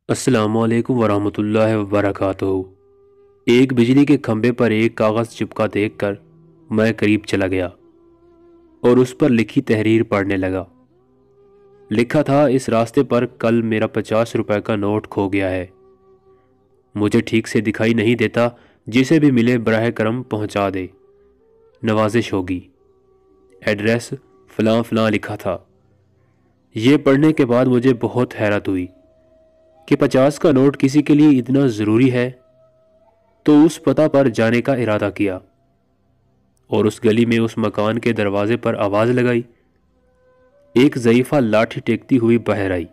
अस्सलामुअलैकुम वरहमतुल्लाहि वबरकातुहू। एक बिजली के खंभे पर एक कागज़ चिपका देखकर मैं करीब चला गया और उस पर लिखी तहरीर पढ़ने लगा। लिखा था, इस रास्ते पर कल मेरा 50 रुपए का नोट खो गया है। मुझे ठीक से दिखाई नहीं देता, जिसे भी मिले बराह करम पहुंचा दे, नवाजिश होगी। एड्रेस फ़लाँ फ़लाँ लिखा था। ये पढ़ने के बाद मुझे बहुत हैरत हुई कि 50 का नोट किसी के लिए इतना ज़रूरी है। तो उस पता पर जाने का इरादा किया और उस गली में उस मकान के दरवाजे पर आवाज़ लगाई। एक ज़ईफ़ा लाठी टेकती हुई बाहर आई।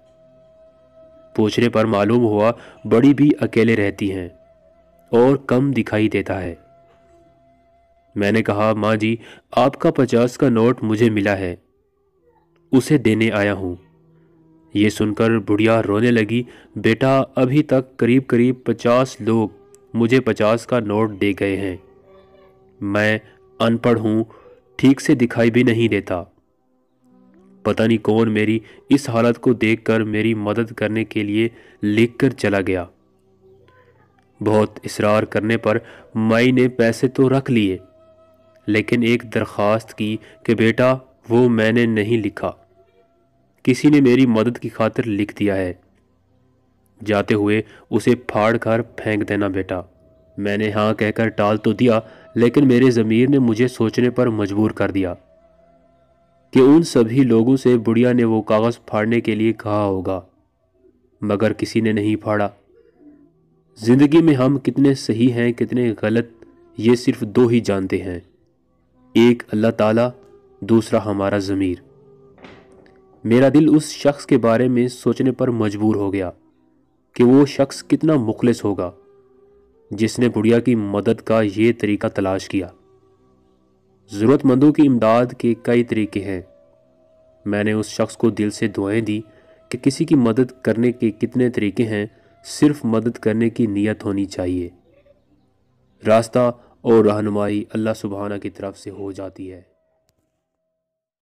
पूछने पर मालूम हुआ बड़ी भी अकेले रहती हैं और कम दिखाई देता है। मैंने कहा, माँ जी, आपका 50 का नोट मुझे मिला है, उसे देने आया हूँ। ये सुनकर बुढ़िया रोने लगी। बेटा, अभी तक करीब करीब 50 लोग मुझे 50 का नोट दे गए हैं। मैं अनपढ़ हूँ, ठीक से दिखाई भी नहीं देता। पता नहीं कौन मेरी इस हालत को देखकर मेरी मदद करने के लिए लिख कर चला गया। बहुत इसरार करने पर माई ने पैसे तो रख लिए, लेकिन एक दरख्वास्त की कि बेटा, वो मैंने नहीं लिखा, किसी ने मेरी मदद की खातिर लिख दिया है। जाते हुए उसे फाड़ कर फेंक देना बेटा। मैंने हाँ कहकर टाल तो दिया, लेकिन मेरे ज़मीर ने मुझे सोचने पर मजबूर कर दिया कि उन सभी लोगों से बुढ़िया ने वो कागज़ फाड़ने के लिए कहा होगा, मगर किसी ने नहीं फाड़ा। ज़िंदगी में हम कितने सही हैं, कितने गलत, ये सिर्फ दो ही जानते हैं, एक अल्लाह ताला, दूसरा हमारा ज़मीर। मेरा दिल उस शख्स के बारे में सोचने पर मजबूर हो गया कि वो शख्स कितना मुखलिस होगा जिसने बुढ़िया की मदद का ये तरीका तलाश किया। ज़रूरतमंदों की इमदाद के कई तरीके हैं। मैंने उस शख्स को दिल से दुआएं दी कि किसी की मदद करने के कितने तरीके हैं, सिर्फ मदद करने की नीयत होनी चाहिए। रास्ता और रहनुमाई अल्लाह सुब्हाना की तरफ से हो जाती है।